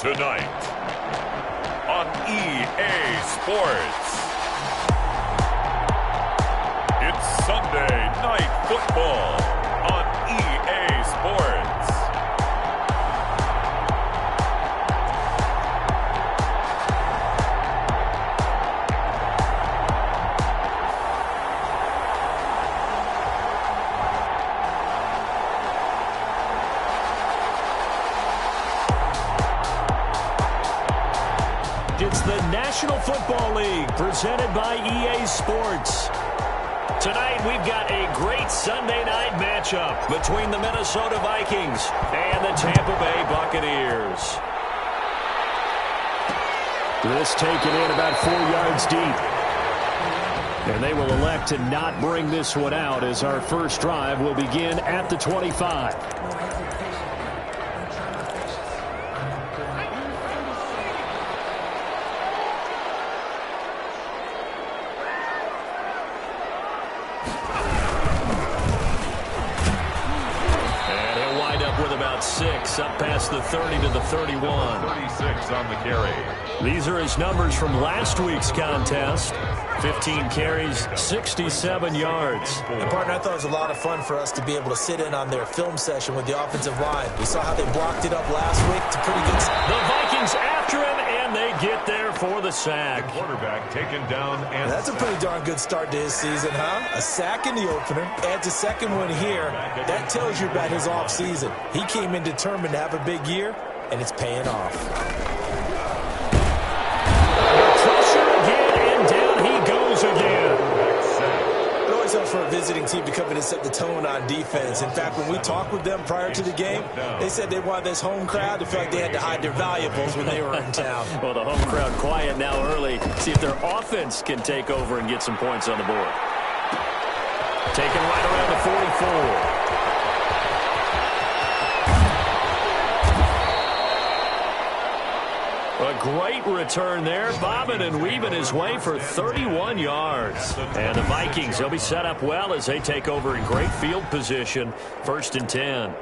Tonight on EA Sports, it's Sunday Night Football on EA Sports. It's the National Football League presented by EA Sports. Tonight we've got a great Sunday night matchup between the Minnesota Vikings and the Tampa Bay Buccaneers. This taken in about 4 yards deep. And they will elect to not bring this one out as our first drive will begin at the 25. Up past the 30 to the 31. 36 on the carry. These are his numbers from last week's contest. 15 carries, 67 yards. And partner, I thought it was a lot of fun for us to be able to sit in on their film session with the offensive line. We saw how they blocked it up last week. It's a pretty good. The Vikings after him, and they get there for the sack. The quarterback taken down, and that's a pretty darn good start to his season, huh? A sack in the opener, adds a second one here. That tells you about his offseason. He came in determined to have a big year, and it's paying off. Pressure again, and down he goes again. It always helps for a visiting team to come in and set the tone on defense. In fact, when we talked with them prior to the game, they said they wanted this home crowd to feel like they had to hide their valuables when they were in town. Well, the home crowd quiet now early. See if their offense can take over and get some points on the board. Taken right around the 44. A great return there, bobbing and weaving his way for 31 yards. And the Vikings, they'll be set up well as they take over in great field position. 1st and 10.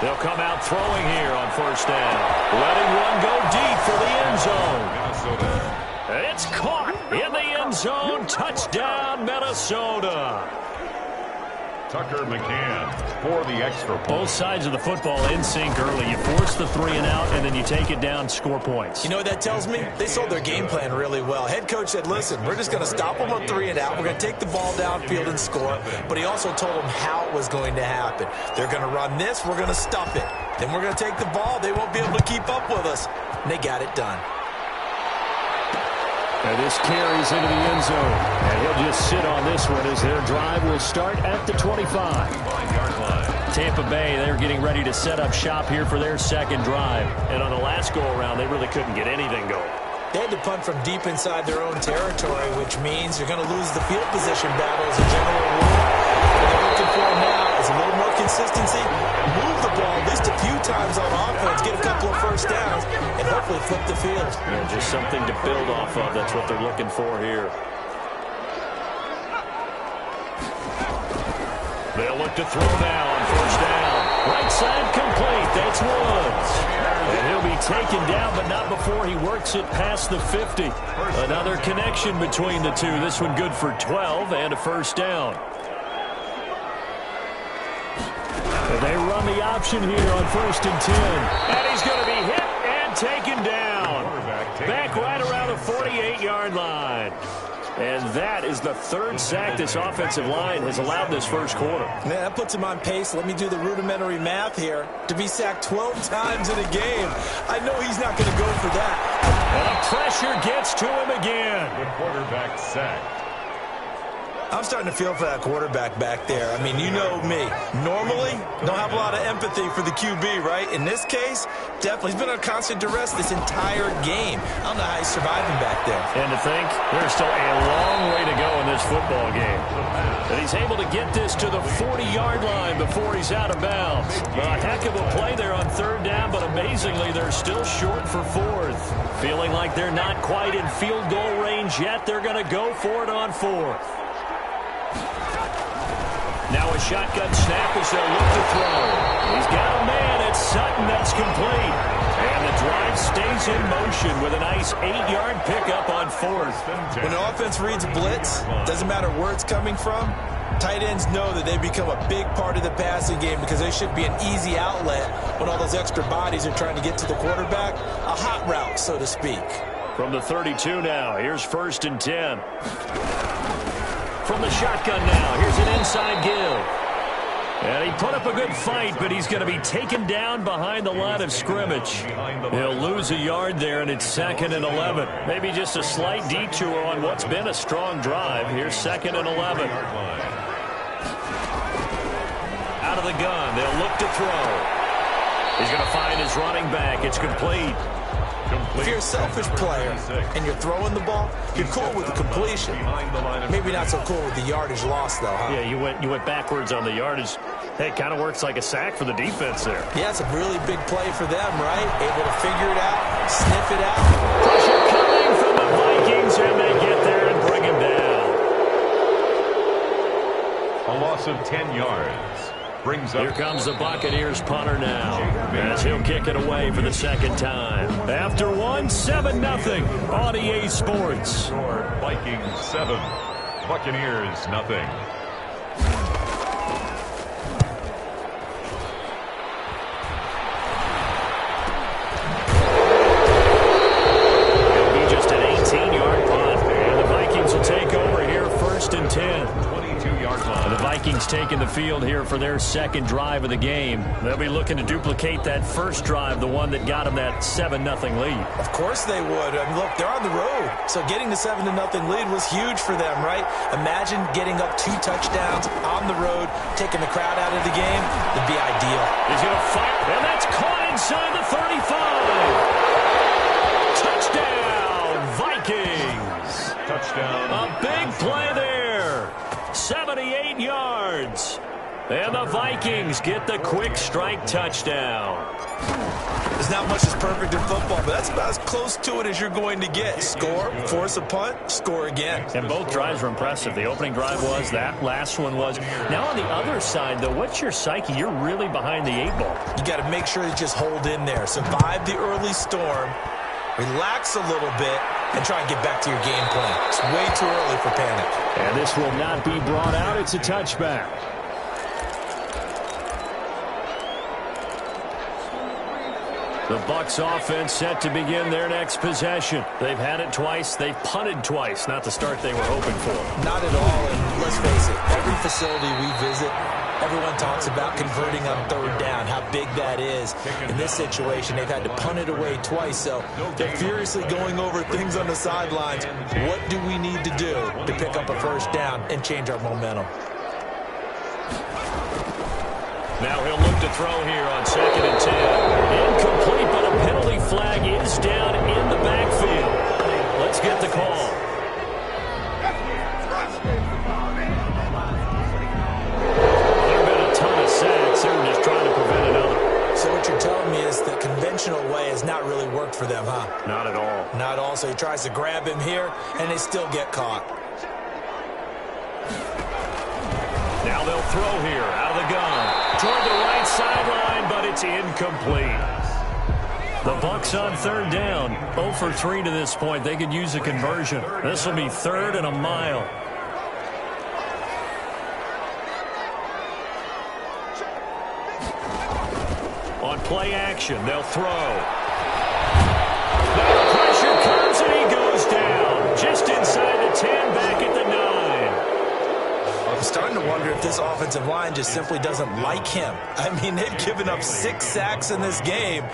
They'll come out throwing here on 1st down. Letting one go deep for the end zone. Minnesota. It's caught in the end zone. Touchdown, Minnesota. Tucker McCann for the extra point. Both sides of the football in sync early. You force the 3 and out, and then you take it down, score points. You know what that tells me? They sold their game plan really well. Head coach said, listen, we're just going to stop them on 3 and out. We're going to take the ball downfield and score. But he also told them how it was going to happen. They're going to run this. We're going to stuff it. Then we're going to take the ball. They won't be able to keep up with us. And they got it done. And this carries into the end zone. And he'll just sit on this one as their drive will start at the 25. 5-yard line. Tampa Bay, they're getting ready to set up shop here for their second drive. And on the last go-around, they really couldn't get anything going. They had to punt from deep inside their own territory, which means you're going to lose the field position battle as a general rule. What they're looking for now is a little more consistency, move the ball at least a few times on offense, get a couple of first downs, and hopefully flip the field. Yeah, just something to build off of. That's what they're looking for here. They'll look to throw now on 1st down. Right side complete. That's Woods. And he'll be taken down, but not before he works it past the 50. Another connection between the two. This one good for 12 and a 1st down. And they run the option here on 1st and 10. And he's going to be hit and taken down. Back right around the 48-yard line. And that is the 3rd sack this offensive line has allowed this first quarter. Man, that puts him on pace. Let me do the rudimentary math here. To be sacked 12 times in a game, I know he's not going to go for that. And the pressure gets to him again. The quarterback sacked. I'm starting to feel for that quarterback back there. I mean, you know me. Normally, don't have a lot of empathy for the QB, right? In this case, definitely. He's been on constant duress this entire game. I don't know how he's surviving back there. And to think, there's still a long way to go in this football game. And he's able to get this to the 40-yard line before he's out of bounds. A heck of a play there on third down, but amazingly, they're still short for fourth. Feeling like they're not quite in field goal range yet, they're going to go for it on fourth. Now a shotgun snap as they'll look to throw. He's got a man. It's Sutton. That's complete. And the drive stays in motion with a nice 8-yard pickup on fourth. When the offense reads blitz, doesn't matter where it's coming from, tight ends know that they become a big part of the passing game because they should be an easy outlet when all those extra bodies are trying to get to the quarterback. A hot route, so to speak. From the 32 now, here's 1st and 10. From the shotgun now, here's an inside give. And he put up a good fight, but he's going to be taken down behind the line of scrimmage. He'll lose a yard there, and it's 2nd and 11. Maybe just a slight detour on what's been a strong drive. Here's 2nd and 11. Out of the gun, they'll look to throw. He's going to find his running back. It's complete. If you're a selfish player and you're throwing the ball, you're cool with the completion. Maybe not so cool with the yardage loss, though, huh? Yeah, you went backwards on the yardage. Hey, it kind of works like a sack for the defense there. Yeah, it's a really big play for them, right? Able to figure it out, sniff it out. Pressure coming from the Vikings, and they get there and bring him down. A loss of 10 yards. Brings up. Here comes the Buccaneers punter now, as he'll kick it away for the 2nd time. After one, 7-0 on EA Sports. Vikings 7, Buccaneers nothing. It'll be just an 18-yard punt, and the Vikings will take over here 1st and 10. 22-yard line. The Vikings taking the field here for their 2nd drive of the game. They'll be looking to duplicate that first drive, the one that got them that 7-0 lead. Of course they would. I mean, look, they're on the road. So getting the 7-0 lead was huge for them, right? Imagine getting up 2 touchdowns on the road, taking the crowd out of the game. That'd be ideal. He's going to fire, and that's caught inside the 35. Touchdown, Vikings. Touchdown. A big play there. 78 yards. And the Vikings get the quick strike touchdown. There's not much that's perfect in football, but that's about as close to it as you're going to get. Score, force a punt, score again. And both drives were impressive. The opening drive was, that last one was. Now on the other side, though, what's your psyche? You're really behind the 8 ball. You got to make sure you just hold in there. Survive the early storm, relax a little bit, and try and get back to your game plan. It's way too early for panic. And this will not be brought out. It's a touchback. The Bucs offense set to begin their next possession. They've had it twice. They've punted twice. Not the start they were hoping for. Not at all, and let's face it, every facility we visit, everyone talks about converting on third down, how big that is. In this situation, they've had to punt it away twice, so they're furiously going over things on the sidelines. What do we need to do to pick up a first down and change our momentum? Now he'll look to throw here on 2nd and 10. Incomplete, but a penalty flag is down in the backfield. Let's get the call. There have been a ton of sacks. They were just trying to prevent another. So what you're telling me is the conventional way has not really worked for them, huh? Not at all. Not at all. So he tries to grab him here, and they still get caught. Now they'll throw here out of the gun. Toward the right sideline, but it's incomplete. The Bucs on third down. 0 for 3 to this point. They could use a conversion. This will be 3rd and a mile. On play action, they'll throw. Now the pressure comes and he goes down. Just inside the 10, back at the 9. I'm starting to wonder if this offensive line just simply doesn't like him. I mean, they've given up 6 sacks in this game.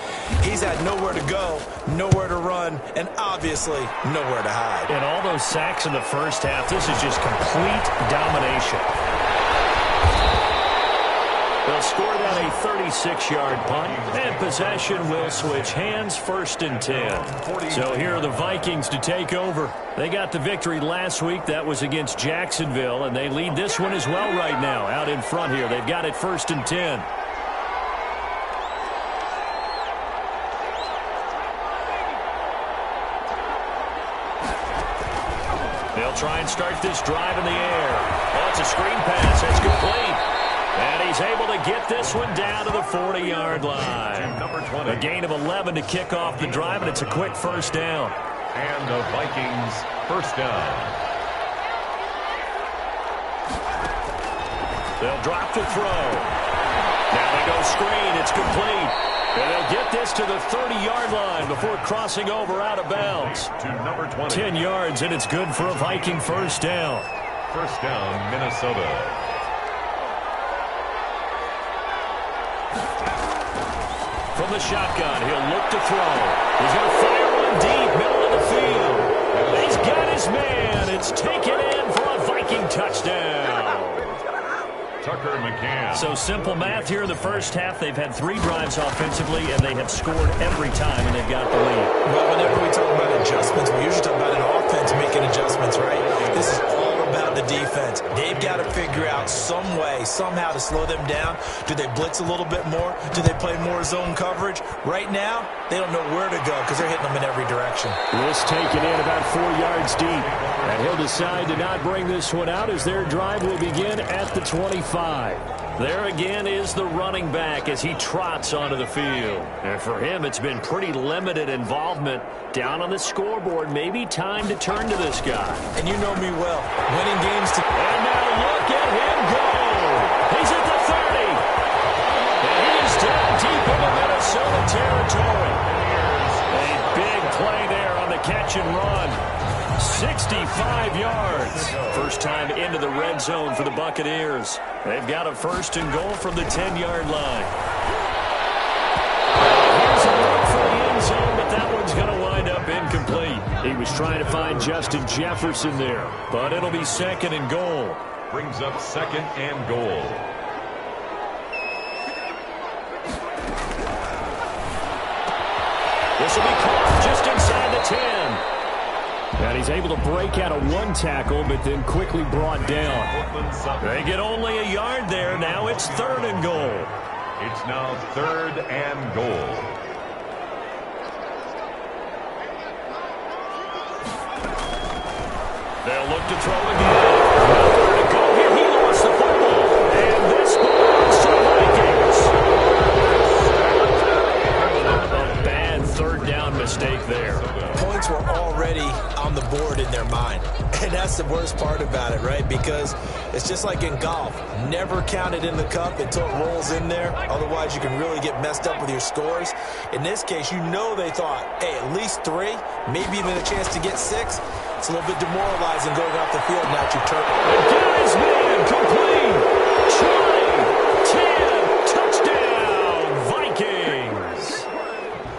He's had nowhere to go, nowhere to run, and obviously nowhere to hide. And all those sacks in the first half, this is just complete domination. They'll score that a 36-yard punt, and possession will switch hands, 1st and 10. So here are the Vikings to take over. They got the victory last week. That was against Jacksonville, and they lead this one as well right now out in front here. They've got it 1st and 10. They'll try and start this drive in the air. Oh, it's a screen pass. That's complete. And he's able to get this one down to the 40-yard line. A gain of 11 to kick off the drive, and it's a quick 1st down. And the Vikings 1st down. They'll drop the throw. Now they go screen. It's complete. And they'll get this to the 30-yard line before crossing over out of bounds. To number 20. 10 yards, and it's good for a Viking 1st down. 1st down, Minnesota. From the shotgun, he'll look to throw. He's going to fire one deep, middle of the field. He's got his man. It's taken in for a Viking touchdown. Tucker McCann. So simple math here in the first half. They've had 3 drives offensively, and they have scored every time, and they've got the lead. Well, whenever we talk about adjustments, we usually talk about an offense making adjustments, right? This is all about the defense. They've got to figure out some way, somehow to slow them down. Do they blitz a little bit more? Do they play more zone coverage? Right now, they don't know where to go because they're hitting them in every direction. This taken in about 4 yards deep. And he'll decide to not bring this one out as their drive will begin at the 25. There again is the running back as he trots onto the field. And for him, it's been pretty limited involvement. Down on the scoreboard, maybe time to turn to this guy. And you know me well. Winning games to... And now look at him go. He's at the 30. And he's down deep into Minnesota territory. A big play there on the catch and run. 65 yards. First time into the red zone for the Buccaneers. They've got a 1st and goal from the 10-yard line. Here's a look for the end zone, but that one's going to wind up incomplete. He was trying to find Justin Jefferson there, but it'll be 2nd and goal. Brings up 2nd and goal. This will be caught just inside the 10. And he's able to break out of 1 tackle, but then quickly brought down. They get only a yard there. Now it's 3rd and goal. It's now 3rd and goal. They'll look to throw again. Nowhere to go here. He lost the football. And this belongs to the Vikings. A bad 3rd down mistake there. Points were already on the board in their mind. And that's the worst part about it, right? Because it's just like in golf. Never count it in the cup until it rolls in there. Otherwise, you can really get messed up with your scores. In this case, you know they thought, hey, at least 3, maybe even a chance to get 6. It's a little bit demoralizing going off the field now at your turn. Guys, man, complete. Try, 10, touchdown, Vikings.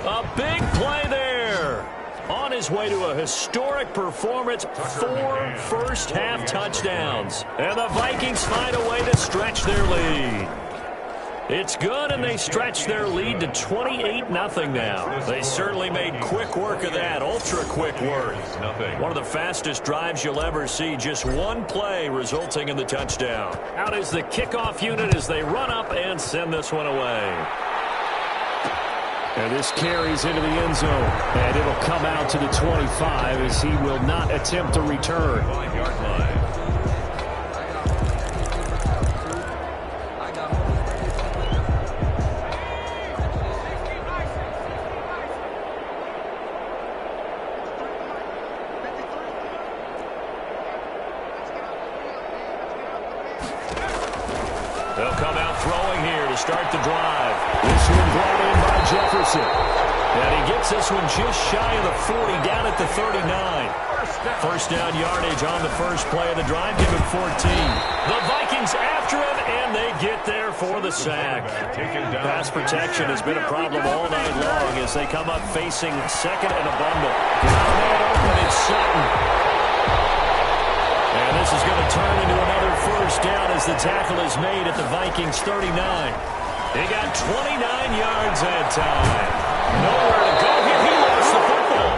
A big play there. On his way to a historic performance, 4 first-half touchdowns. And the Vikings find a way to stretch their lead. It's good, and they stretch their lead to 28-0 now. They certainly made quick work of that, ultra-quick work. One of the fastest drives you'll ever see, just 1 play resulting in the touchdown. Out is the kickoff unit as they run up and send this one away. And this carries into the end zone, and it'll come out to the 25 as he will not attempt to return. 5-yard line. They'll come out throwing here to start the drive. This one brought in by Jefferson. And he gets this one just shy of the 40, down at the 39. First down yardage on the first play of the drive, give him 14. The Vikings after him, and they get there for the sack. Pass protection has been a problem all night long as they come up facing second and a bundle. Got a man open, it's Sutton. And this is going to turn into another first down as the tackle is made at the Vikings 39. They got 29 yards that time. Nowhere to go here. He lost the football.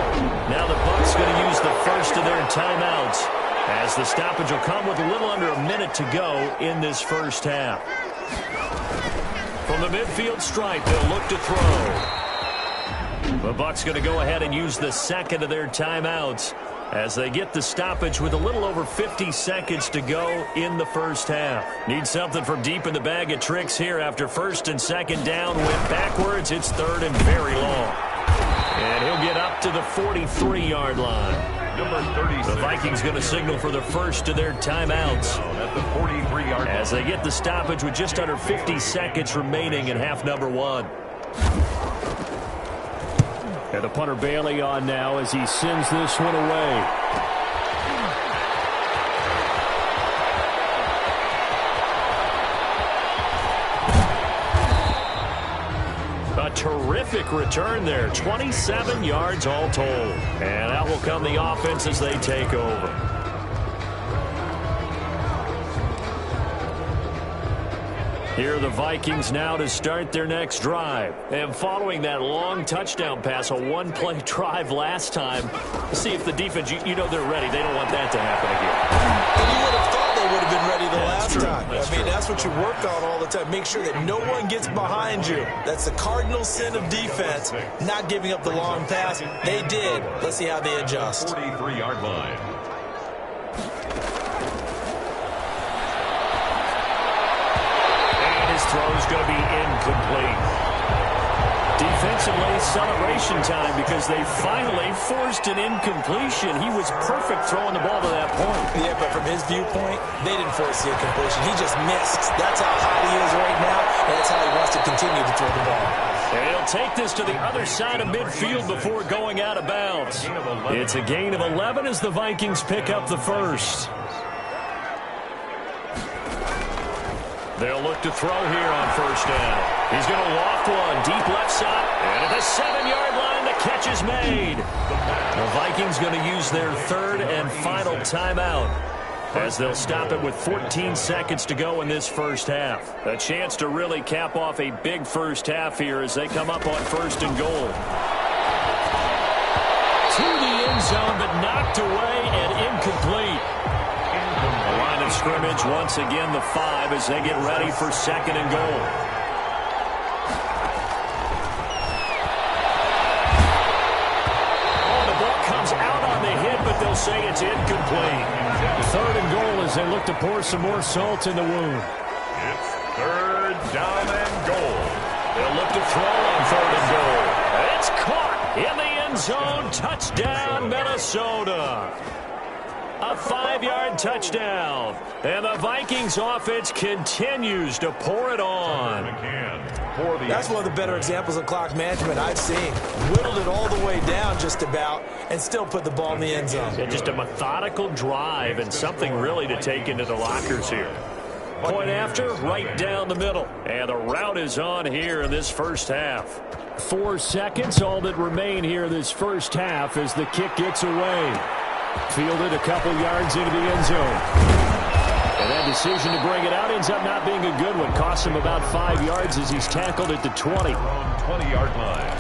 Now the Bucs going to use the first of their timeouts as the stoppage will come with a little under a minute to go in this first half. From the midfield stripe, they'll look to throw. The Bucs going to go ahead and use the second of their timeouts as they get the stoppage with a little over 50 seconds to go in the first half. Need something from deep in the bag of tricks here after first and second down. Went backwards. It's third and very long. And he'll get up to the 43-yard line. Number 36. The Vikings going to signal for the first of their timeouts At the 43-yard line. as they get the stoppage with just under 50 seconds remaining in half number one. And the punter Bailey on now as he sends this one away. A terrific return there. 27 yards all told. And out will come the offense as they take over. Here are the Vikings now to start their next drive. And following that long touchdown pass, a one-play drive last time, see if the defense, you know they're ready. They don't want that to happen again. And you would have thought they would have been ready the last time. That's what you work on all the time. Make sure that no one gets behind you. That's the cardinal sin of defense, not giving up the long pass. They did. Let's see how they adjust. 43-yard line. Throw's going to be incomplete. Defensively, celebration time because they finally forced an incompletion. He was perfect throwing the ball to that point. Yeah, but from his viewpoint, they didn't force the incompletion. He just missed. That's how hot he is right now, and that's how he wants to continue to throw the ball. And he'll take this to the other side of midfield before going out of bounds. It's a gain of 11 as the Vikings pick up the first. They'll look to throw here on first down. He's going to loft one deep left side. And at the 7-yard line, the catch is made. The Vikings going to use their third and final timeout as they'll stop it with 14 seconds to go in this first half. A chance to really cap off a big first half here as they come up on first and goal. To the end zone, but knocked away and incomplete. The line of scrimmage once again the 5 as they get ready for second and goal. Oh, the ball comes out on the hit, but they'll say it's incomplete. Third and goal as they look to pour some more salt in the wound. It's third down and goal. They'll look to throw on third and goal. It's caught in the end zone. Touchdown, Minnesota. A 5-yard touchdown. And the Vikings offense continues to pour it on. That's one of the better examples of clock management I've seen. Whittled it all the way down just about and still put the ball in the end zone. Yeah, just a methodical drive and something really to take into the lockers here. Point after, right down the middle. And the route is on here in this first half. 4 seconds, all that remain here this first half as the kick gets away. Fielded a couple yards into the end zone. And that decision to bring it out ends up not being a good one. Costs him about 5 yards as he's tackled at the 20. 20-yard line.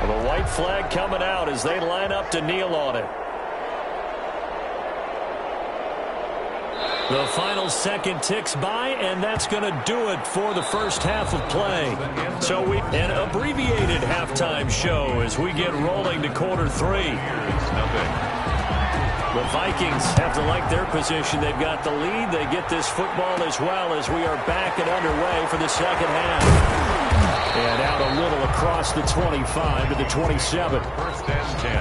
And the white flag coming out as they line up to kneel on it. The final second ticks by, and that's going to do it for the first half of play. So an abbreviated halftime show as we get rolling to quarter 3. The Vikings have to like their position. They've got the lead. They get this football as well as we are back and underway for the second half. And out a little across the 25 to the 27. First and 10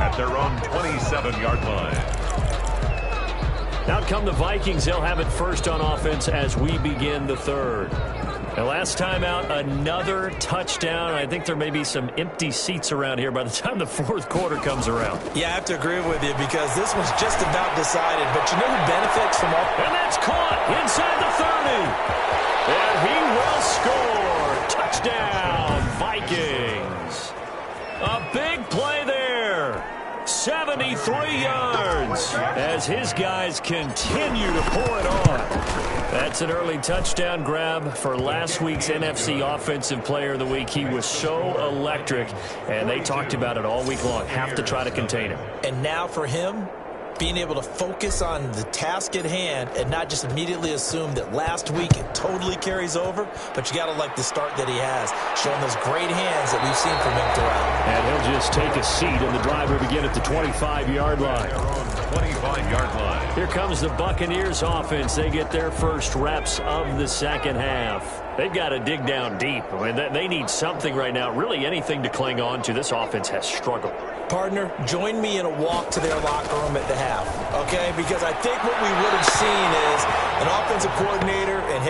at their own 27-yard line. Out come the Vikings. They'll have it first on offense as we begin the third. And last time out, another touchdown. I think there may be some empty seats around here by the time the fourth quarter comes around. Yeah, I have to agree with you because this one's just about decided. But you know who benefits from all... And that's caught inside the 30. And he will score. Touchdown, Vikings. A big play there. 73 yards as his guys continue to pour it on. That's an early touchdown grab for last week's NFC Offensive Player of the Week. He was so electric, and they talked about it all week long. Have to try to contain him. And now for him, being able to focus on the task at hand and not just immediately assume that last week it totally carries over, but you got to like the start that he has, showing those great hands that we've seen from him throughout. And he'll just take a seat, and the drive will begin at the 25-yard line. 25-yard line. Here comes the Buccaneers offense. They get their first reps of the second half. They've got to dig down deep. I mean, they need something right now, really anything to cling on to. This offense has struggled. Partner, join me in a walk to their locker room at the half, okay? Because I think what we would have seen is an offensive coordinator and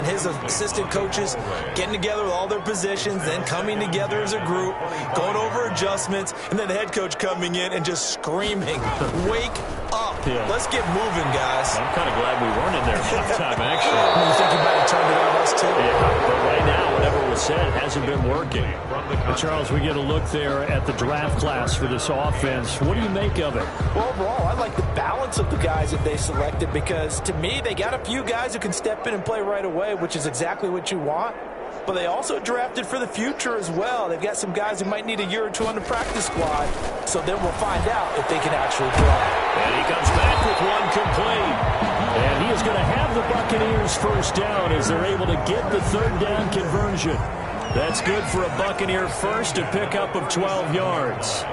his assistant coaches getting together with all their positions, then coming together as a group, going over adjustments, and then the head coach coming in and just screaming, wake up. Yeah. Let's get moving, guys. I'm kind of glad we weren't in there halftime, actually. You think you might have turned it on us, too? Yeah, but right now, whatever was said hasn't been working. But Charles, we get a look there at the draft class for this offense. What do you make of it? Well, overall, I like the balance of the guys that they selected because, to me, they got a few guys who can step in and play right away, which is exactly what you want. But they also drafted for the future as well. They've got some guys who might need a year or two on the practice squad, so then we'll find out if they can actually play. And he comes back with one complete. And he is going to have the Buccaneers first down as they're able to get the third down conversion. That's good for a Buccaneer first, a pickup of 12 yards.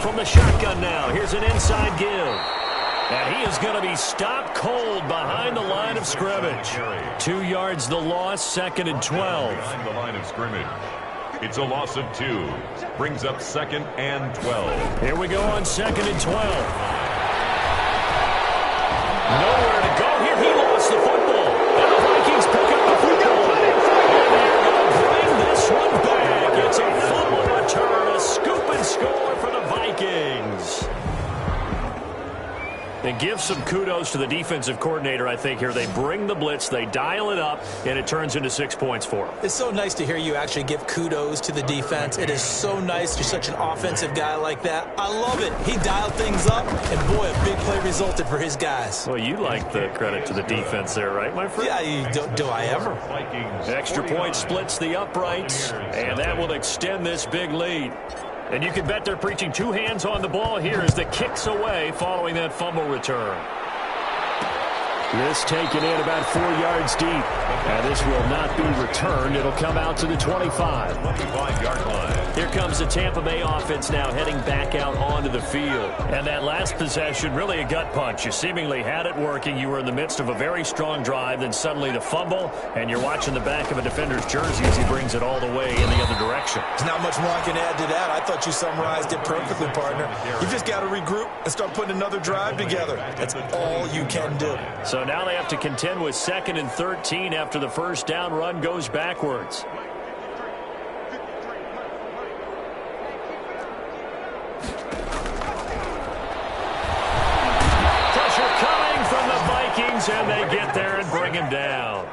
From the shotgun now, here's an inside give. And he is going to be stopped cold behind the line of scrimmage. 2 yards the loss, second and 12. Behind the line of scrimmage. It's a loss of 2. Brings up second and 12. Here we go on second and 12. Nowhere to go here. He lost the football. And the Vikings pick up the football. And they're going to bring this one back. It's a fumble return, a scoop and score for the Vikings. And give some kudos to the defensive coordinator, I think, here. They bring the blitz, they dial it up, and it turns into 6 points for them. It's so nice to hear you actually give kudos to the defense. It is so nice. You're such an offensive guy like that. I love it. He dialed things up, and boy, a big play resulted for his guys. Well, you like the credit to the defense there, right, my friend? Yeah, do I ever? Extra point splits the uprights, and that will extend this big lead. And you can bet they're preaching two hands on the ball here as the kick's away following that fumble return. This taken in about 4 yards deep. And this will not be returned. It'll come out to the 25. 25-yard line. Here comes the Tampa Bay offense now heading back out onto the field. And that last possession, really a gut punch. You seemingly had it working. You were in the midst of a very strong drive. Then suddenly the fumble. And you're watching the back of a defender's jersey as he brings it all the way in the other direction. There's not much more I can add to that. I thought you summarized it perfectly, partner. You just got to regroup and start putting another drive together. That's all you can do. So now they have to contend with 2nd and 13 after the first down run goes backwards. Pressure coming from the Vikings, and they get there and bring him down.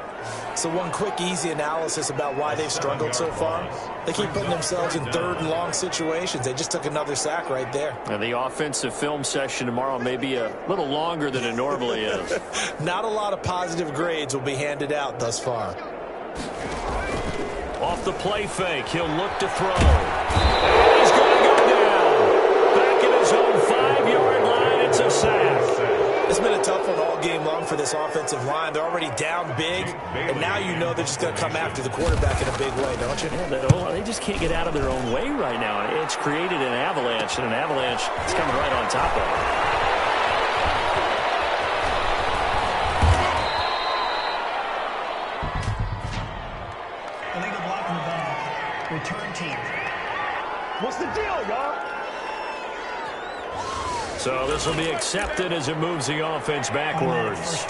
So one quick, easy analysis about why they've struggled so far. They keep putting themselves in third and long situations. They just took another sack right there. And the offensive film session tomorrow may be a little longer than it normally is. Not a lot of positive grades will be handed out thus far. Off the play fake, he'll look to throw. And he's going to go down. Back at his own 5-yard line, it's a sack. It's been a tough one all game long for this offensive line. They're already down big, and now you know they're just going to come after the quarterback in a big way, don't you? Yeah, they just can't get out of their own way right now. It's created an avalanche, and an avalanche is coming right on top of it. Illegal block in the back. Return team. What's the deal, y'all? So this will be accepted as it moves the offense backwards.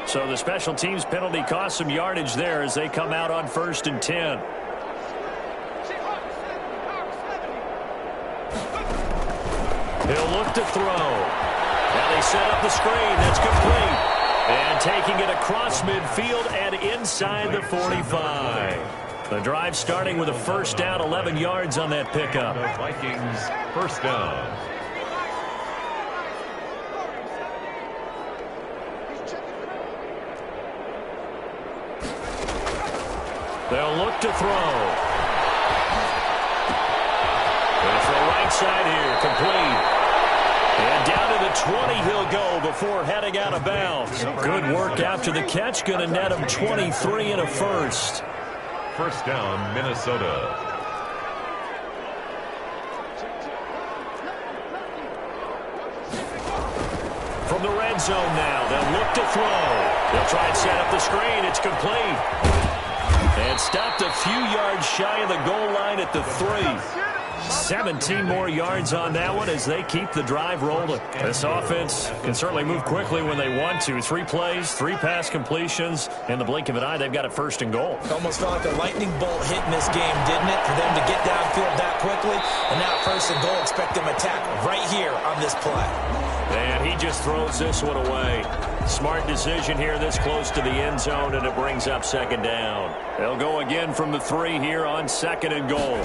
So the special teams penalty cost some yardage there as they come out on 1st and 10. He'll look to throw. Now they set up the screen. That's complete. And taking it across midfield and inside the 45. The drive starting with a first down, 11 yards on that pickup. The Vikings first down. They'll look to throw. Going to throw right side here, complete. And down to the 20 he'll go before heading out of bounds. Good work after the catch. Going to net him 23 and a first. First down, Minnesota. From the red zone now, they'll look to throw. They'll try and set up the screen. It's complete. And stopped a few yards shy of the goal line at the 3. 17 more yards on that one as they keep the drive rolling. This offense can certainly move quickly when they want to. 3 plays, 3 pass completions. In the blink of an eye, they've got it 1st and goal. It almost felt like a lightning bolt hit in this game, didn't it? For them to get downfield that quickly. And now 1st and goal, expect them to attack right here on this play. And he just throws this one away. Smart decision here this close to the end zone, and it brings up 2nd down. They'll go again from the 3 here on 2nd and goal.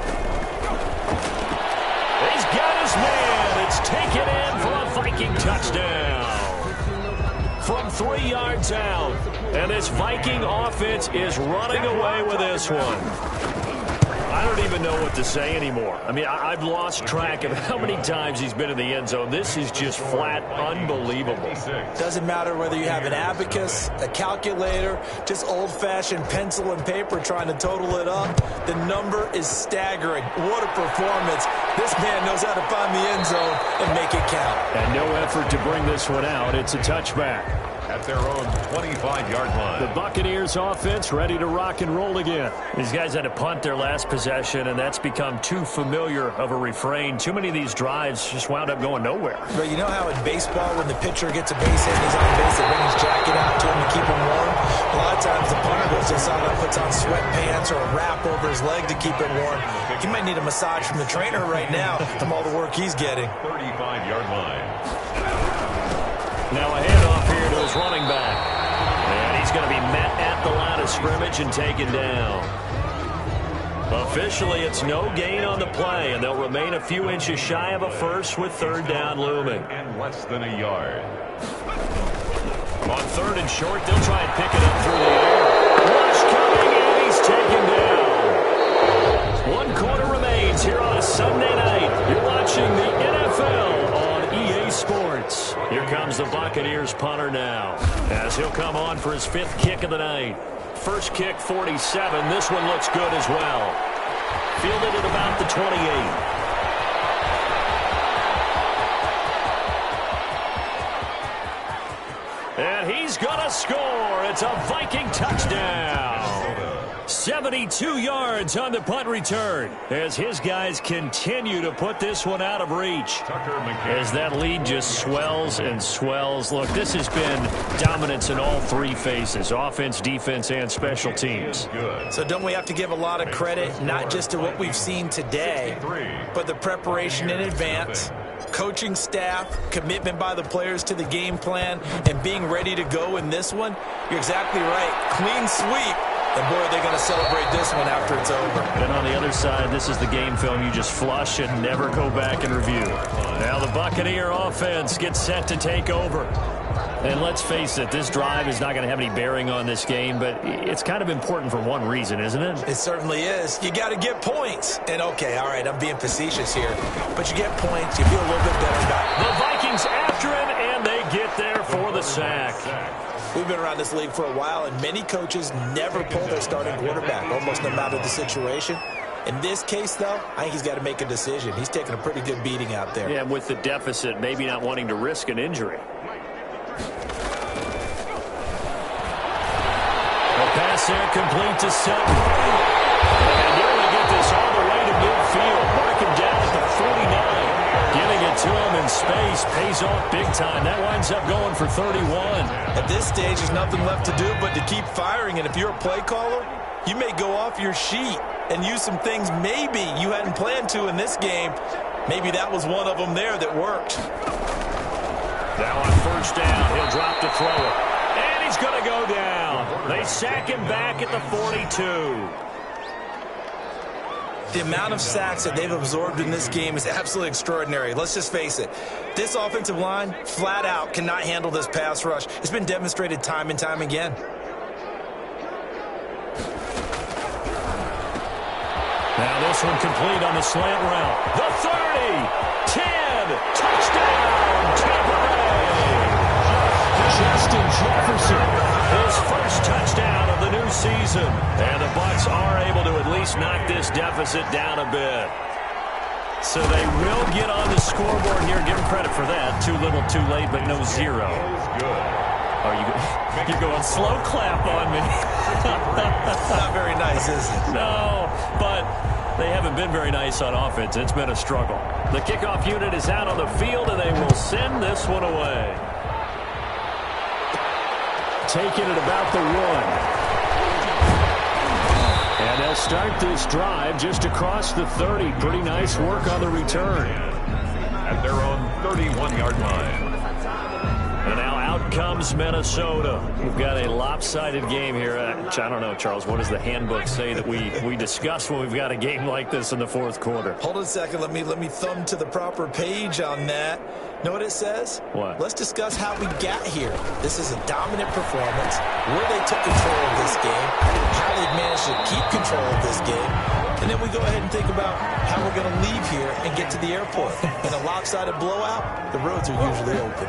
He's got his man. It's taken in for a Viking touchdown. From 3 yards out. And this Viking offense is running away with this one. I don't even know what to say anymore. I mean, I've lost track of how many times he's been in the end zone. This is just flat unbelievable. Doesn't matter whether you have an abacus, a calculator, just old-fashioned pencil and paper trying to total it up. The number is staggering. What a performance. This man knows how to find the end zone and make it count. And no effort to bring this one out. It's a touchback. At their own 25-yard line. The Buccaneers offense ready to rock and roll again. These guys had to punt their last possession, and that's become too familiar of a refrain. Too many of these drives just wound up going nowhere. But you know how in baseball, when the pitcher gets a base hit and he's on base, they bring his jacket out to him to keep him warm? A lot of times the punter goes inside and puts on sweatpants or a wrap over his leg to keep it warm. He might need a massage from the trainer right now from all the work he's getting. 35-yard line. Now a handoff here to his running back. And he's going to be met at the line of scrimmage and taken down. Officially, it's no gain on the play, and they'll remain a few inches shy of a first with 3rd down looming. And less than a yard. On 3rd and short, they'll try and pick it up through the air. Rush coming, and he's taken down. 1 quarter remains here on a Sunday night. You're watching the NFL on EA Sports. Here comes the Buccaneers punter now, as he'll come on for his 5th kick of the night. First kick, 47. This one looks good as well. Fielded at about the 28. And he's going to score. It's a Viking touchdown. 72 yards on the punt return as his guys continue to put this one out of reach. As that lead just swells and swells. Look, this has been dominance in all 3 phases, offense, defense, and special teams. So don't we have to give a lot of credit, not just to what we've seen today, but the preparation in advance, coaching staff, commitment by the players to the game plan, and being ready to go in this one? You're exactly right. Clean sweep. And, boy, they're going to celebrate this one after it's over. And on the other side, this is the game film you just flush and never go back and review. Now the Buccaneer offense gets set to take over. And let's face it, this drive is not going to have any bearing on this game, but it's kind of important for one reason, isn't it? It certainly is. You got to get points. And, okay, all right, I'm being facetious here. But you get points, you feel a little bit better about it. The Vikings after him, and they get there for the sack. We've been around this league for a while, and many coaches never pull their starting quarterback, almost no matter the situation. In this case, though, I think he's got to make a decision. He's taking a pretty good beating out there. Yeah, with the deficit, maybe not wanting to risk an injury. A pass there complete to Sutton. And nearly get this all the way to midfield. Mark him down at the 49. Getting it to him and space pays off big time. That winds up going for 31. At this stage, there's nothing left to do but to keep firing. And if you're a play caller, you may go off your sheet and use some things maybe you hadn't planned to in this game. Maybe that was one of them there that worked. Now on first down, he'll drop to throw it. And he's going to go down. They sack him back at the 42. The amount of sacks that they've absorbed in this game is absolutely extraordinary. Let's just face it. This offensive line, flat out, cannot handle this pass rush. It's been demonstrated time and time again. Now this one complete on the slant route. The 30, 10, touchdown, Tampa Bay. Justin Jefferson, his first touchdown of the new season. And the Bucs are able to at least knock this deficit down a bit. So they will get on the scoreboard here. Give them credit for that. Too little, too late, but no zero. Oh, you're going slow clap on me. Not very nice, is it? No, but they haven't been very nice on offense. It's been a struggle. The kickoff unit is out on the field, and they will send this one away. Taking it about the 1. And they'll start this drive just across the 30. Pretty nice work on the return. At their own 31-yard line. And now out comes Minnesota. We've got a lopsided game here. I don't know, Charles, what does the handbook say that we discuss when we've got a game like this in the fourth quarter? Hold on a second. Let me thumb to the proper page on that. Know what it says? What? Let's discuss how we got here. This is a dominant performance, where they took control of this game, how they've managed to keep control of this game, and then we go ahead and think about how we're going to leave here and get to the airport. In a lopsided blowout, the roads are usually open.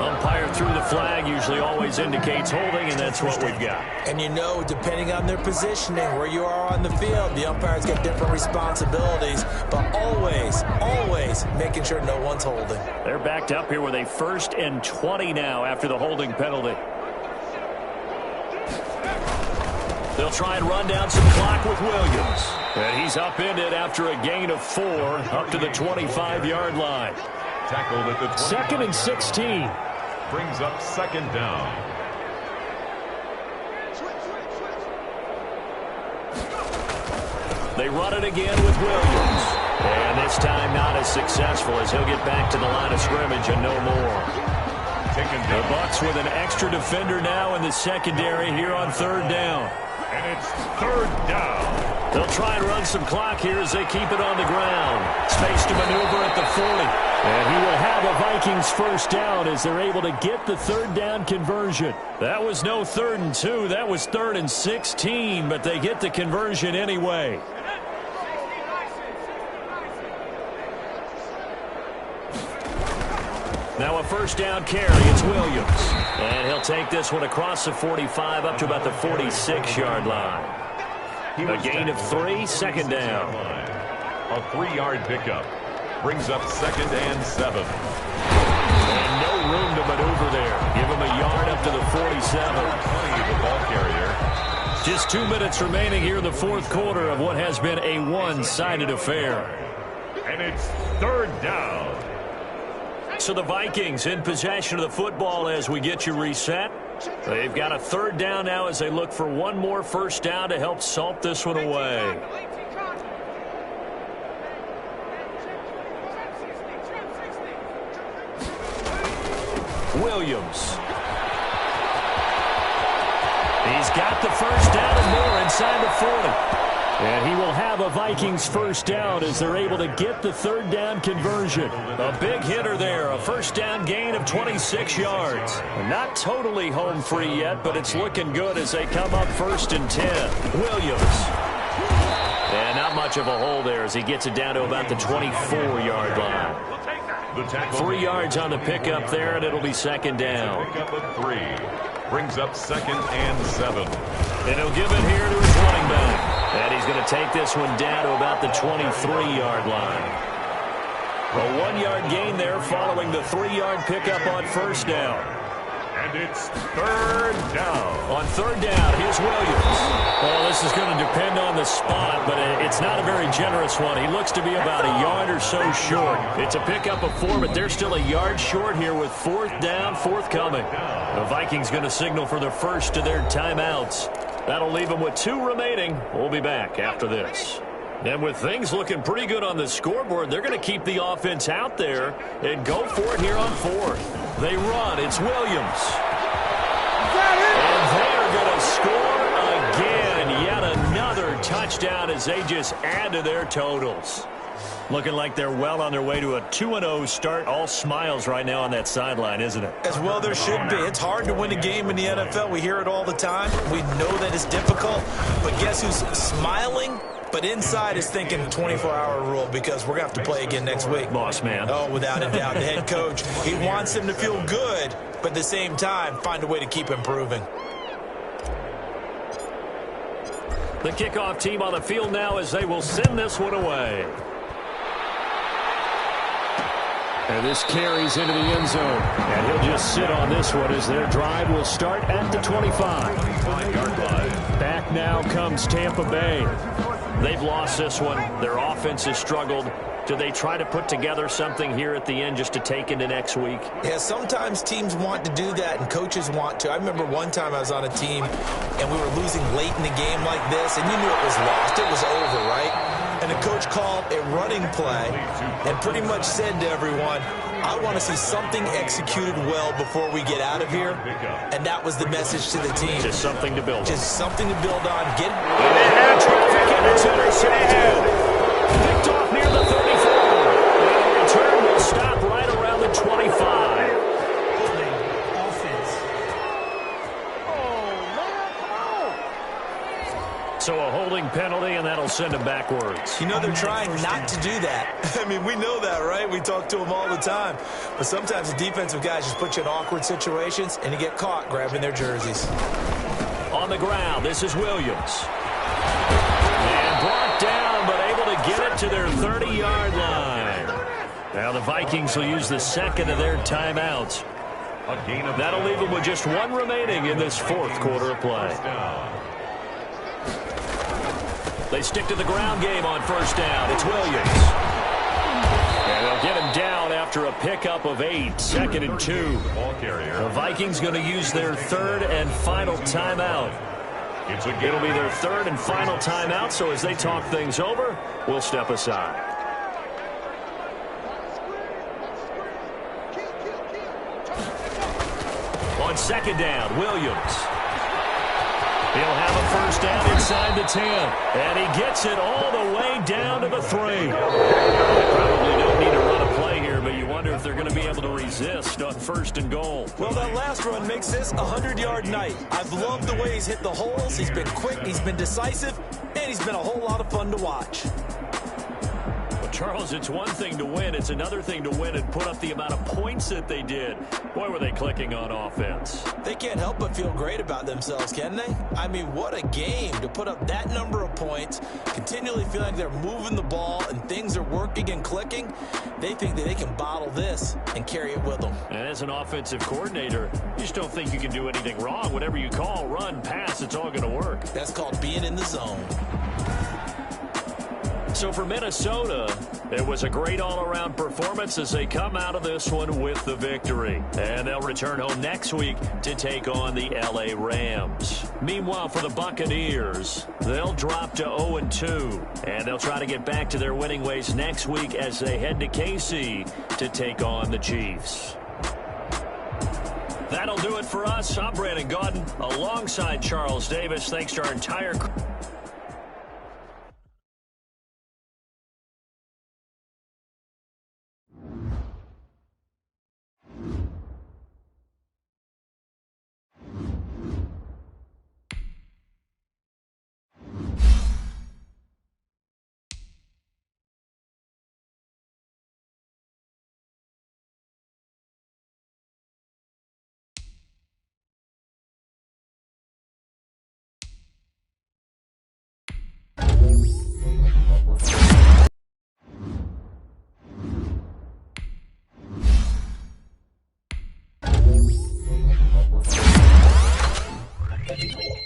Umpire threw the flag, usually always indicates holding, and that's what we've got. And you know, depending on their positioning, where you are on the field, the umpires get different responsibilities, but always, always making sure no one's holding. They're backed up here with a 1st and 20 now after the holding penalty. They'll try and run down some clock with Williams. And he's upended after a gain of 4 up to the 25-yard line. Tackled at the 2nd and 16. Brings up 2nd down. They run it again with Williams. And this time not as successful as he'll get back to the line of scrimmage and no more. The Bucs with an extra defender now in the secondary here on 3rd down. And it's 3rd down. They'll try and run some clock here as they keep it on the ground. Space to maneuver at the 40. And he will have a Vikings 1st down as they're able to get the 3rd down conversion. That was no 3rd and 2. That was 3rd and 16, but they get the conversion anyway. Now a 1st down carry. It's Williams. And he'll take this one across the 45 up to about the 46-yard line. A gain of 3, 2nd down. A 3-yard pickup. Brings up 2nd and 7. And no room to maneuver there. Give him a yard up to the 47. The ball carrier. Just 2 minutes remaining here in the fourth quarter of what has been a one-sided affair. And it's 3rd down. So the Vikings in possession of the football as we get you reset. They've got a 3rd down now as they look for one more 1st down to help salt this one away. Williams. He's got the 1st down and more inside the 40. And he will have a Vikings 1st down as they're able to get the 3rd down conversion. A big hitter there, a 1st down gain of 26 yards. Not totally home free yet, but it's looking good as they come up 1st and 10. Williams. And not much of a hole there as he gets it down to about the 24-yard line. 3 yards on the pickup there, and it'll be 2nd down. Pickup of 3. Brings up 2nd and 7. And he'll give it here to his running back. And he's going to take this one down to about the 23-yard line. A 1-yard gain there following the 3-yard pickup on 1st down. And it's third down. On third down, here's Williams. Well, this is going to depend on the spot, but it's not a very generous one. He looks to be about a yard or so short. It's a pickup of 4, but they're still a yard short here with fourth down, forthcoming. The Vikings going to signal for the first of their timeouts. That'll leave them with 2 remaining. We'll be back after this. And with things looking pretty good on the scoreboard, they're going to keep the offense out there and go for it here on 4th. They run. It's Williams. And they're going to score again. Yet another touchdown as they just add to their totals. Looking like they're well on their way to a 2-0 start. All smiles right now on that sideline, isn't it? As well there should be. It's hard to win a game in the NFL. We hear it all the time. We know that it's difficult. But guess who's smiling? But inside is thinking 24-hour rule because we're going to have to play again next week. Boss man. Oh, without a doubt. The head coach, he wants them to feel good, but at the same time, find a way to keep improving. The kickoff team on the field now as they will send this one away. And this carries into the end zone. And he'll just sit on this one as their drive will start at the 25. 25-yard line. Back now comes Tampa Bay. They've lost this one. Their offense has struggled. Do they try to put together something here at the end just to take into next week? Yeah, sometimes teams want to do that and coaches want to. I remember one time I was on a team and we were losing late in the game like this, and you knew it was lost. It was over, right? And the coach called a running play and pretty much said to everyone, I want to see something executed well before we get out of here. And that was the message to the team. Just something to build on. Just something to build on. And they have traffic and it's intercepted. Picked off near the 34. And the return will stop right around the 25. So a holding penalty, and that'll send him backwards. You know, they're trying not to do that. I mean, we know that, right? We talk to them all the time. But sometimes the defensive guys just put you in awkward situations, and you get caught grabbing their jerseys. On the ground, this is Williams. And brought down, but able to get it to their 30-yard line. Now the Vikings will use the second of their timeouts. That'll leave them with just 1 remaining in this 4th quarter of play. They stick to the ground game on first down. It's Williams. And they'll get him down after a pickup of 8, 2nd and 2. The Vikings going to use their 3rd and final timeout. It'll be their 3rd and final timeout, so as they talk things over, we'll step aside. On second down, Williams. He'll have a first down inside the 10. And he gets it all the way down to the 3. They probably don't need to run a play here, but you wonder if they're going to be able to resist on 1st and goal. Well, that last run makes this a 100-yard night. I've loved the way he's hit the holes. He's been quick, he's been decisive, and he's been a whole lot of fun to watch. Charles, it's one thing to win. It's another thing to win and put up the amount of points that they did. Boy, were they clicking on offense. They can't help but feel great about themselves, can they? I mean, what a game to put up that number of points, continually feel like they're moving the ball and things are working and clicking. They think that they can bottle this and carry it with them. And as an offensive coordinator, you just don't think you can do anything wrong. Whatever you call, run, pass, it's all going to work. That's called being in the zone. So for Minnesota, it was a great all-around performance as they come out of this one with the victory. And they'll return home next week to take on the L.A. Rams. Meanwhile, for the Buccaneers, they'll drop to 0-2. And they'll try to get back to their winning ways next week as they head to KC to take on the Chiefs. That'll do it for us. I'm Brandon Gaudin alongside Charles Davis. Thanks to our entire crew. Thank you.